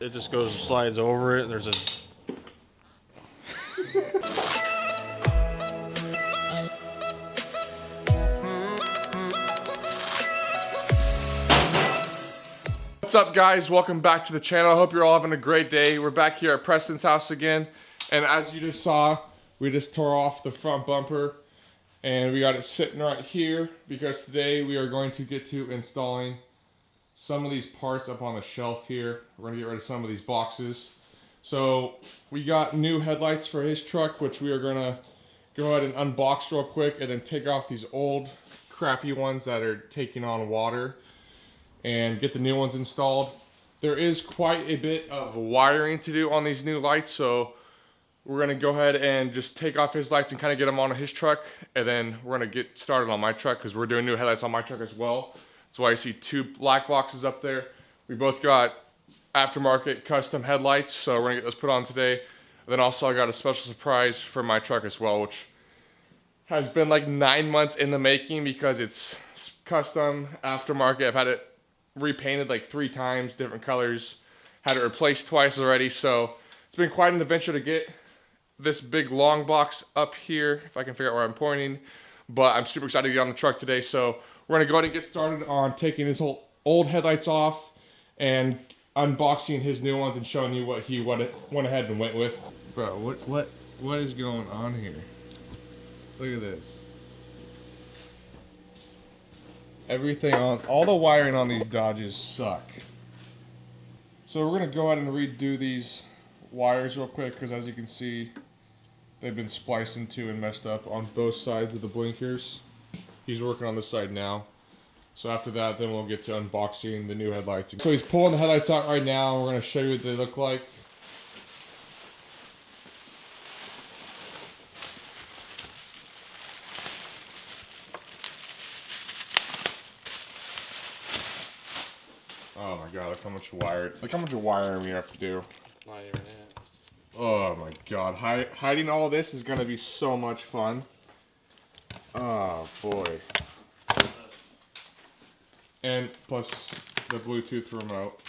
it just goes slides over it. There's a What's up, guys? Welcome back to the channel. I hope you're all having a great day. We're back here at Preston's house again, and as you just saw, we just tore off the front bumper and we got it sitting right here because today we are going to get to installing some of these parts up on the shelf here. We're gonna get rid of some of these boxes. So we got new headlights for his truck, which we are gonna go ahead and unbox real quick and then take off these old crappy ones that are taking on water and get the new ones installed. There is quite a bit of wiring to do on these new lights, so we're gonna go ahead and just take off his lights and kind of get them on his truck, and then we're gonna get started on my truck because we're doing new headlights on my truck as well. That's why you see two black boxes up there. We both got aftermarket custom headlights, so we're gonna get those put on today. And then also I got a special surprise for my truck as well, which has been like 9 months in the making because it's custom aftermarket. I've had it repainted like 3 times, different colors, had it replaced twice already, so it's been quite an adventure to get this big long box up here, if I can figure out where I'm pointing. But I'm super excited to get on the truck today, so we're gonna go ahead and get started on taking his whole old headlights off and unboxing his new ones and showing you what he went ahead and went with. Bro, what is going on here? Look at this. Everything on, all the wiring on these Dodges suck. So we're gonna go ahead and redo these wires real quick because as you can see, they've been spliced into and messed up on both sides of the blinkers. He's working on this side now. So after that, then we'll get to unboxing the new headlights. So he's pulling the headlights out right now. We're gonna show you what they look like. Oh my god, look how much wiring we have to do. not even it. Oh my god, hiding all this is gonna be so much fun. Oh boy. And plus the Bluetooth remote.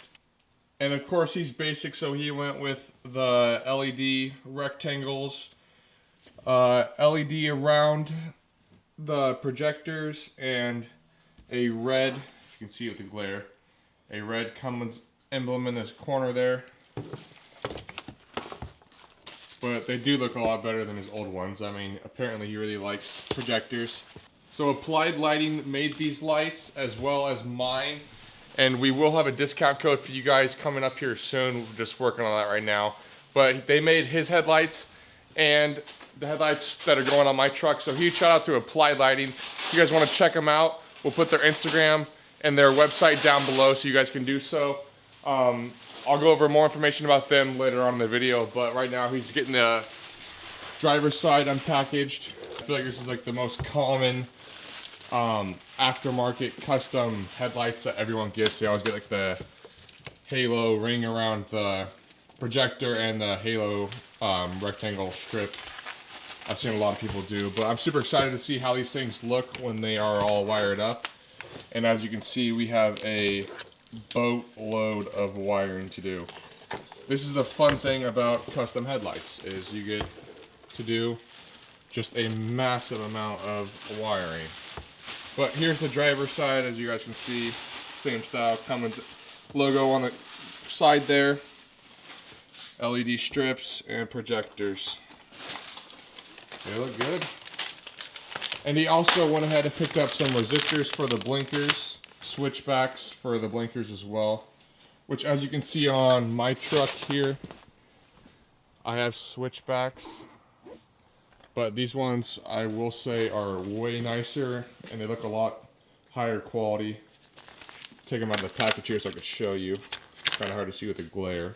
And of course he's basic, so he went with the LED rectangles, LED around the projectors, and a red, if you can see with the glare, a red Cummins emblem in this corner there. But they do look a lot better than his old ones. I mean, apparently he really likes projectors. So Applied Lighting made these lights as well as mine. And we will have a discount code for you guys coming up here soon. We're just working on that right now. But they made his headlights and the headlights that are going on my truck. So huge shout out to Applied Lighting. If you guys want to check them out, we'll put their Instagram and their website down below so you guys can do so. I'll go over more information about them later on in the video, but right now he's getting the driver's side unpackaged. I feel like this is like the most common aftermarket custom headlights that everyone gets. They always get like the halo ring around the projector and the halo rectangle strip. I've seen a lot of people do, but I'm super excited to see how these things look when they are all wired up. And as you can see, we have a boatload of wiring to do. This is the fun thing about custom headlights, is you get to do just a massive amount of wiring. But here's the driver's side, as you guys can see, same style, Cummins logo on the side there, LED strips and projectors. They look good. And he also went ahead and picked up some resistors for the blinkers, switchbacks for the blinkers as well, which as you can see on my truck here, I have switchbacks, but these ones I will say are way nicer and they look a lot higher quality. Take them out of the package here so I can show you. It's kind of hard to see with the glare.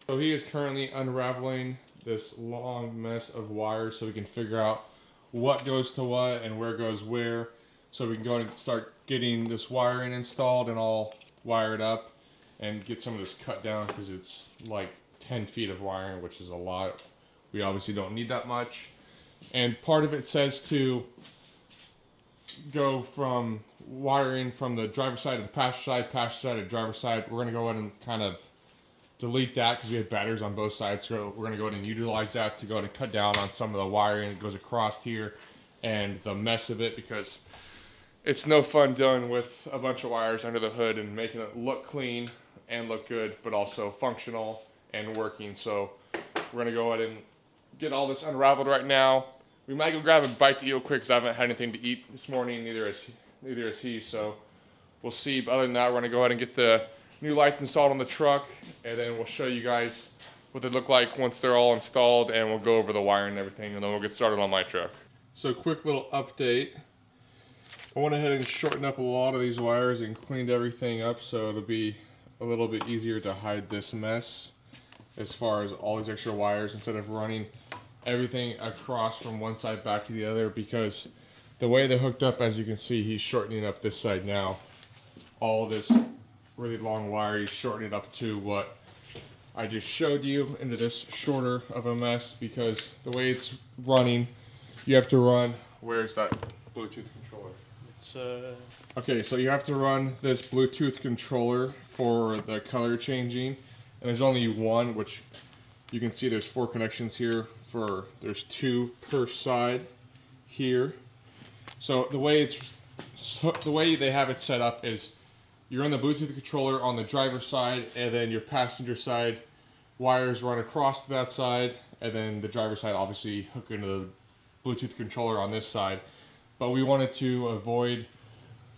So he is currently unraveling this long mess of wires so we can figure out what goes to what and where goes where, so we can go and start getting this wiring installed and all wired up and get some of this cut down because it's like 10 feet of wiring, which is a lot. We obviously don't need that much. And part of it says to go from wiring from the driver's side to the passenger side to driver's side. We're going to go ahead and kind of delete that because we have batteries on both sides. So we're going to go ahead and utilize that to go ahead and cut down on some of the wiring that goes across here and the mess of it, because it's no fun dealing with a bunch of wires under the hood and making it look clean and look good, but also functional and working. So we're going to go ahead and get all this unraveled right now. We might go grab a bite to eat real quick because I haven't had anything to eat this morning, neither has he, so we'll see. But other than that, we're going to go ahead and get the new lights installed on the truck, and then we'll show you guys what they look like once they're all installed, and we'll go over the wiring and everything, and then we'll get started on my truck. So quick little update. I went ahead and shortened up a lot of these wires and cleaned everything up so it'll be a little bit easier to hide this mess as far as all these extra wires, instead of running everything across from one side back to the other, because the way they're hooked up, as you can see, he's shortening up this side now. All this really long wire, he's shortening it up to what I just showed you, into this shorter of a mess, because the way it's running, you have to run, where's that Bluetooth controller? It's Okay, so you have to run this Bluetooth controller for the color changing, and there's only one, which you can see there's 4 connections here. There's 2 per side here. So the way they have it set up is you run the Bluetooth controller on the driver's side, and then your passenger side wires run across to that side, and then the driver's side obviously hook into the Bluetooth controller on this side. But we wanted to avoid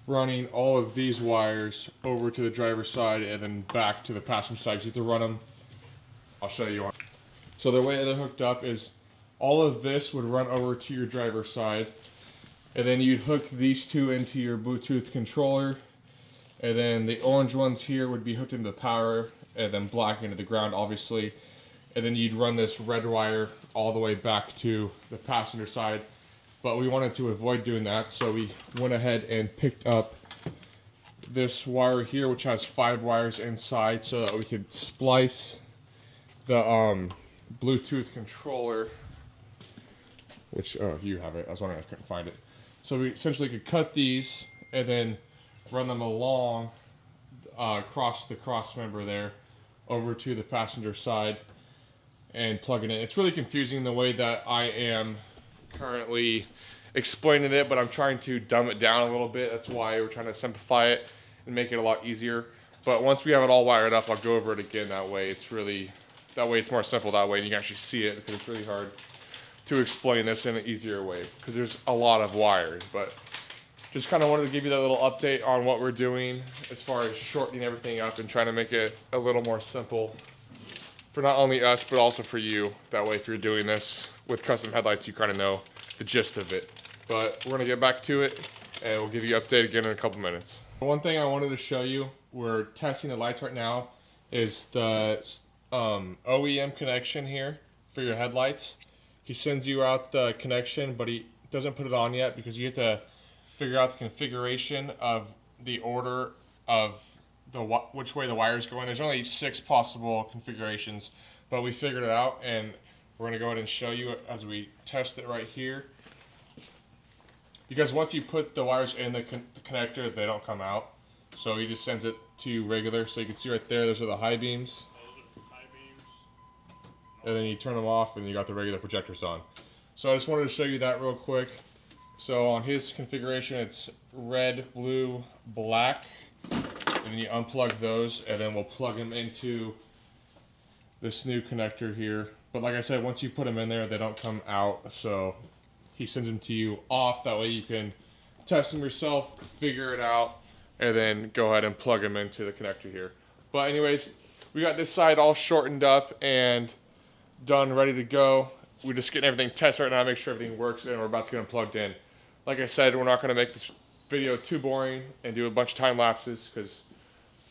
running all of these wires over to the driver's side and then back to the passenger side. You have to run them. I'll show you. So the way they're hooked up is all of this would run over to your driver's side, and then you'd hook these 2 into your Bluetooth controller, and then the orange ones here would be hooked into the power, and then black into the ground, obviously. And then you'd run this red wire all the way back to the passenger side. But we wanted to avoid doing that, so we went ahead and picked up this wire here, which has 5 wires inside, so that we could splice the Bluetooth controller, which, oh, you have it. I was wondering, I couldn't find it. So we essentially could cut these and then run them along across the cross member there over to the passenger side and plug it in. It's really confusing the way that I am currently explaining it, but I'm trying to dumb it down a little bit. That's why we're trying to simplify it and make it a lot easier. But once we have it all wired up, I'll go over it again. That way it's more simple that way, and you can actually see it, because it's really hard to explain this in an easier way because there's a lot of wires. But just kind of wanted to give you that little update on what we're doing as far as shortening everything up and trying to make it a little more simple for not only us, but also for you. That way, if you're doing this with custom headlights, you kind of know the gist of it. But we're going to get back to it, and we'll give you an update again in a couple minutes. One thing I wanted to show you, we're testing the lights right now, is the OEM connection here for your headlights. He sends you out the connection, but he doesn't put it on yet because you have to figure out the configuration of the order of which way the wires go in. There's only 6 possible configurations, but we figured it out, and we're going to go ahead and show you as we test it right here. Because once you put the wires in the connector, they don't come out. So he just sends it to regular. So you can see right there, those are the high beams. Those are high beams. And then you turn them off, and you got the regular projectors on. So I just wanted to show you that real quick. So on his configuration, it's red, blue, black. And then you unplug those, and then we'll plug them into this new connector here. But like I said, once you put them in there, they don't come out. So he sends them to you off. That way you can test them yourself, figure it out, and then go ahead and plug them into the connector here. But anyways, we got this side all shortened up and done, ready to go. We're just getting everything tested right now, make sure everything works, and we're about to get them plugged in. Like I said, we're not going to make this video too boring and do a bunch of time lapses, because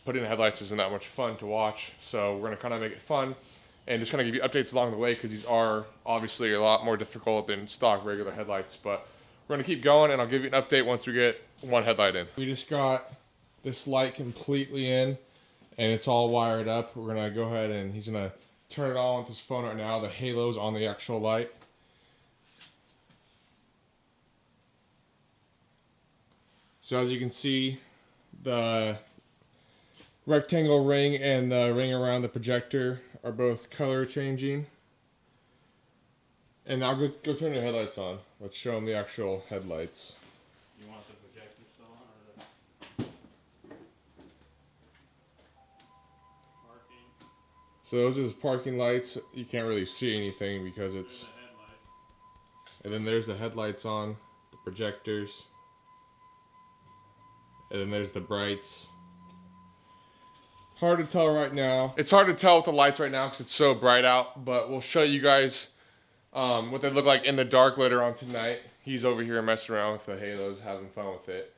putting the headlights isn't that much fun to watch. So we're going to kind of make it fun and just kind of give you updates along the way, because these are obviously a lot more difficult than stock regular headlights. But we're going to keep going, and I'll give you an update once we get one headlight in. We just got this light completely in, and it's all wired up. We're going to go ahead and he's going to turn it on with his phone right now. The halo's on the actual light. So as you can see, the rectangle ring and the ring around the projector are both color changing. And now go turn the headlights on. Let's show them the actual headlights. You want the projector still on or the parking? So those are the parking lights. You can't really see anything because it's... There's the headlights. And then there's the headlights on, the projectors. And then there's the brights. Hard to tell right now. It's hard to tell with the lights right now because it's so bright out, but we'll show you guys what they look like in the dark later on tonight. He's over here messing around with the halos, having fun with it.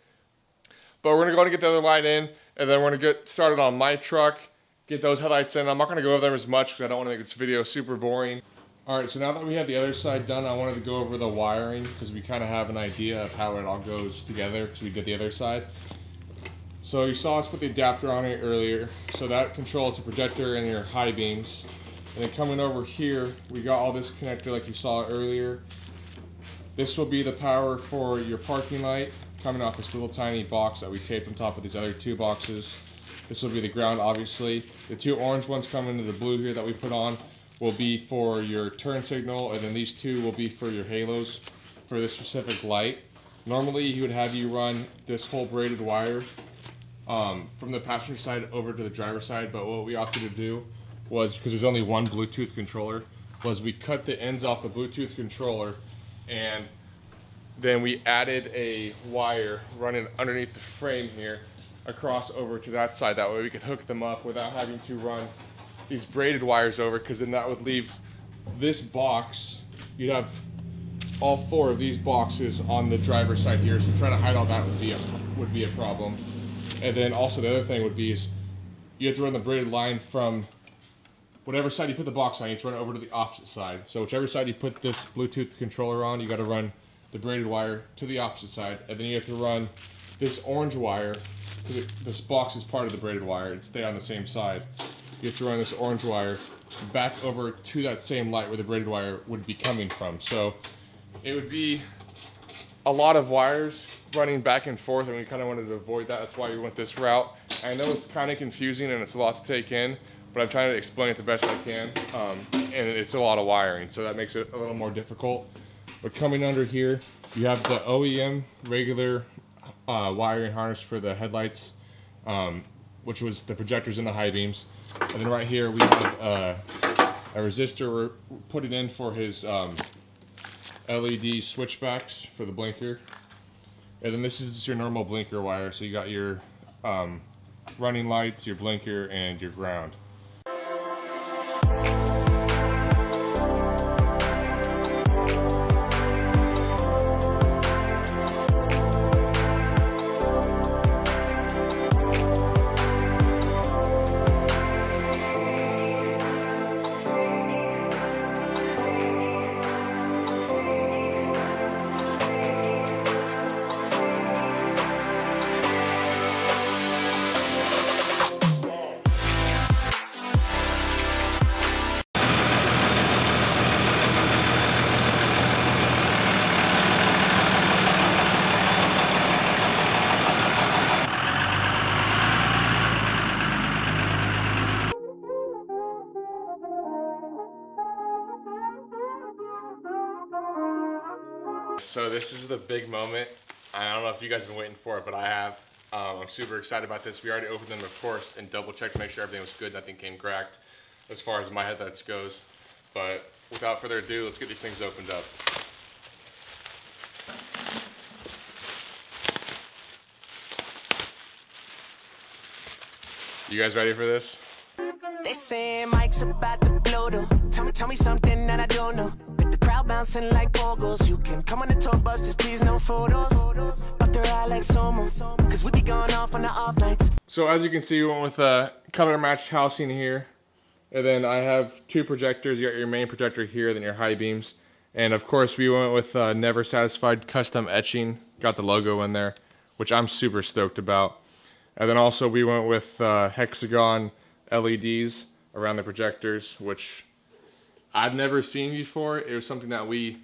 But we're gonna go and get the other light in, and then we're gonna get started on my truck, get those headlights in. I'm not gonna go over them as much because I don't want to make this video super boring. All right, so now that we have the other side done, I wanted to go over the wiring because we kind of have an idea of how it all goes together because we did the other side. So you saw us put the adapter on it earlier. So that controls the projector and your high beams. And then coming over here, we got all this connector like you saw earlier. This will be the power for your parking light coming off this little tiny box that we taped on top of these other two boxes. This will be the ground, obviously. The two orange ones coming into the blue here that we put on will be for your turn signal, and then these two will be for your halos for this specific light. Normally, he would have you run this whole braided wire from the passenger side over to the driver's side, but what we opted to do was, because there's only one Bluetooth controller, was we cut the ends off the Bluetooth controller and then we added a wire running underneath the frame here across over to that side. That way we could hook them up without having to run these braided wires over, because then that would leave this box, you'd have all four of these boxes on the driver's side here, so trying to hide all that would be a problem. And then also the other thing would be is you have to run the braided line from whatever side you put the box on, you have to run it over to the opposite side. So whichever side you put this Bluetooth controller on, you got to run the braided wire to the opposite side, and then you have to run this orange wire, because this box is part of the braided wire, it'd stay on the same side. You have to run this orange wire back over to that same light where the braided wire would be coming from. So it would be a lot of wires running back and forth, and we kind of wanted to avoid that. That's why we went this route. I know it's kind of confusing and it's a lot to take in, but I'm trying to explain it the best I can. And it's a lot of wiring, so that makes it a little more difficult. But coming under here, you have the OEM regular wiring harness for the headlights, which was the projectors and the high beams. And then right here we have a resistor we're putting in for his LED switchbacks for the blinker. And then this is your normal blinker wire, so you got your running lights, your blinker, and your ground. So this is the big moment. I don't know if you guys have been waiting for it, but I have. I'm super excited about this. We already opened them, of course, and double checked to make sure everything was good. Nothing came cracked as far as my headlights goes. But without further ado, let's get these things opened up. You guys ready for this? They say Mike's about to blow though. Tell me something that I don't know. With the crowd bouncing like pogos, you can come on the tour bus, just please no photos. But they're out like Somo, cause we be going off on the off nights. So as you can see, we went with a color matched housing here. And then I have two projectors. You got your main projector here, then your high beams. And of course we went with NEVERSATISFIED custom etching. Got the logo in there, which I'm super stoked about. And then also we went with hexagon LEDs around the projectors, which I've never seen before. It was something that we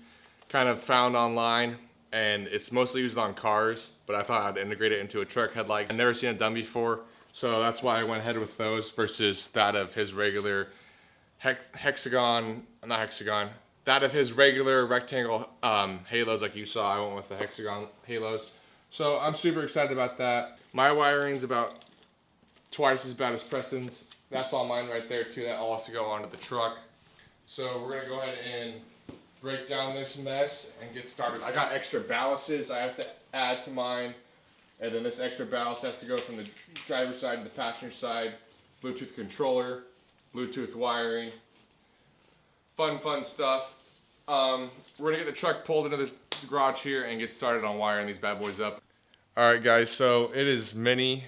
kind of found online and it's mostly used on cars, but I thought I'd integrate it into a truck headlight. I've never seen it done before, so that's why I went ahead with those versus that of his regular that of his regular rectangle halos like you saw. I went with the hexagon halos. So I'm super excited about that. My wiring's about twice as bad as Preston's. That's all mine right there too. That all has to go onto the truck. So we're gonna go ahead and break down this mess and get started. I got extra ballasts I have to add to mine. And then this extra ballast has to go from the driver's side to the passenger side. Bluetooth controller, Bluetooth wiring. Fun stuff. We're gonna get the truck pulled into the garage here and get started on wiring these bad boys up. Alright guys, so it is many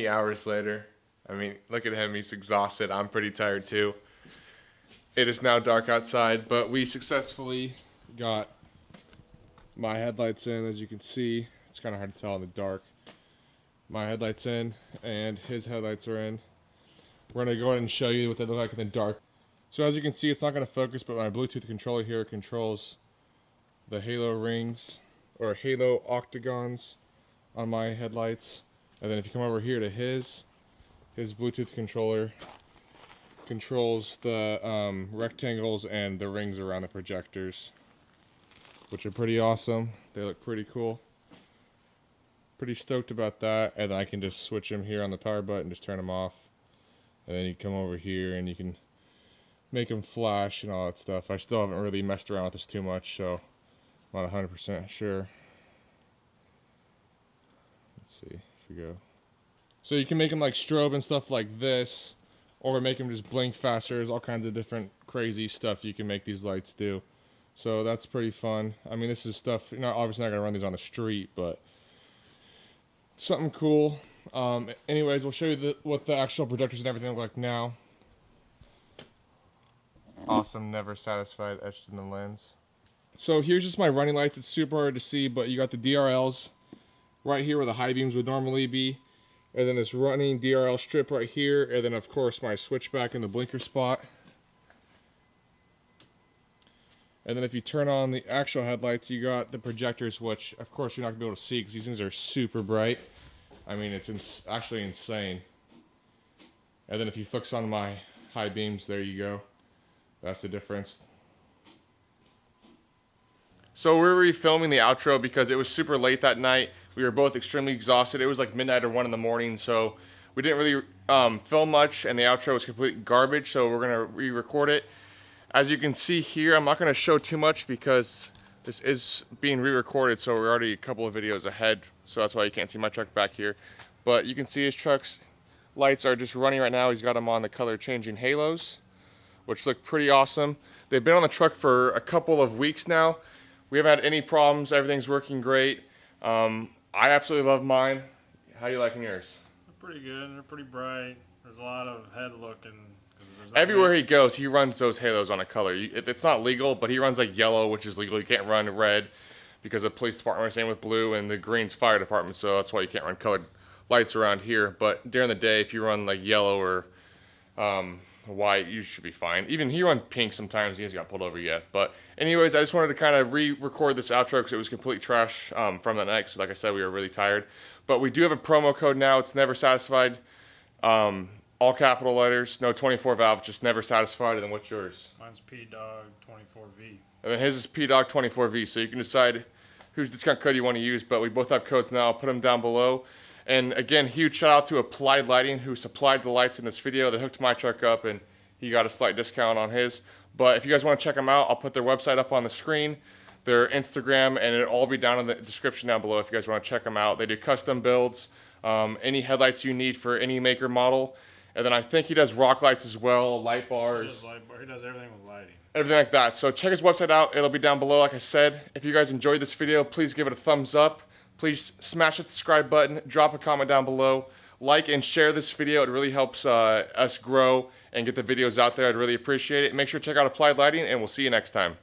hours later. I mean, look at him, he's exhausted. I'm pretty tired too. It is now dark outside, but we successfully got my headlights in. As you can see, it's kind of hard to tell in the dark. My headlights in and his headlights are in. We're gonna go ahead and show you what they look like in the dark. So as you can see, it's not going to focus, but my Bluetooth controller here controls the halo rings or halo octagons on my headlights. And then if you come over here to his Bluetooth controller controls the rectangles and the rings around the projectors, which are pretty awesome. They look pretty cool. Pretty stoked about that. And I can just switch them here on the power button, just turn them off. And then you come over here and you can make them flash and all that stuff. I still haven't really messed around with this too much, so I'm not 100% sure. Let's see if we go. So you can make them like strobe and stuff like this, or make them just blink faster. There's all kinds of different crazy stuff you can make these lights do. So that's pretty fun. I mean, this is stuff, you're not obviously not gonna run these on the street, but something cool. Anyways, we'll show you what the actual projectors and everything look like now. Awesome, never satisfied, etched in the lens. So here's just my running lights. It's super hard to see, but you got the DRLs right here where the high beams would normally be, and then this running DRL strip right here, and then of course my switchback in the blinker spot. And then if you turn on the actual headlights, you got the projectors, which of course you're not gonna be able to see because these things are super bright. I mean, it's actually insane. And then if you focus on my high beams, there you go. That's the difference. So we're refilming the outro because it was super late that night. We were both extremely exhausted. It was like midnight or 1 in the morning, so we didn't really film much, and the outro was complete garbage, so we're gonna re-record it. As you can see here, I'm not gonna show too much because this is being re-recorded, so we're already a couple of videos ahead, so that's why you can't see my truck back here. But you can see his truck's lights are just running right now. He's got them on the color changing halos, which look pretty awesome. They've been on the truck for a couple of weeks now. We haven't had any problems. Everything's working great. I absolutely love mine. How you liking yours? They're pretty good. They're pretty bright. There's a lot of head looking. Everywhere he goes, he runs those halos on a color. It's not legal, but he runs like yellow, which is legal. You can't run red because the police department, same with blue, and the green's fire department, so that's why you can't run colored lights around here. But during the day, if you run like yellow or white, you should be fine. Even he runs pink sometimes. He hasn't got pulled over yet. But anyways, I just wanted to kind of re-record this outro because it was complete trash from that night. So like I said, we were really tired. But we do have a promo code now. It's Never Satisfied. All capital letters, no 24 valve, just Never Satisfied. And then what's yours? Mine's P-Dog 24V. And then his is P-Dog 24V. So you can decide whose discount code you want to use. But we both have codes now. I'll put them down below. And again, huge shout out to Applied Lighting who supplied the lights in this video. They hooked my truck up and he got a slight discount on his. But if you guys want to check them out, I'll put their website up on the screen, their Instagram, and it'll all be down in the description down below if you guys want to check them out. They do custom builds, any headlights you need for any maker model. And then I think he does rock lights as well, light bars. He does Lightbar. He does everything with lighting. Everything like that. So check his website out. It'll be down below, like I said. If you guys enjoyed this video, please give it a thumbs up. Please smash the subscribe button, drop a comment down below, like and share this video. It really helps us grow and get the videos out there. I'd really appreciate it. Make sure to check out Applied Lighting, and we'll see you next time.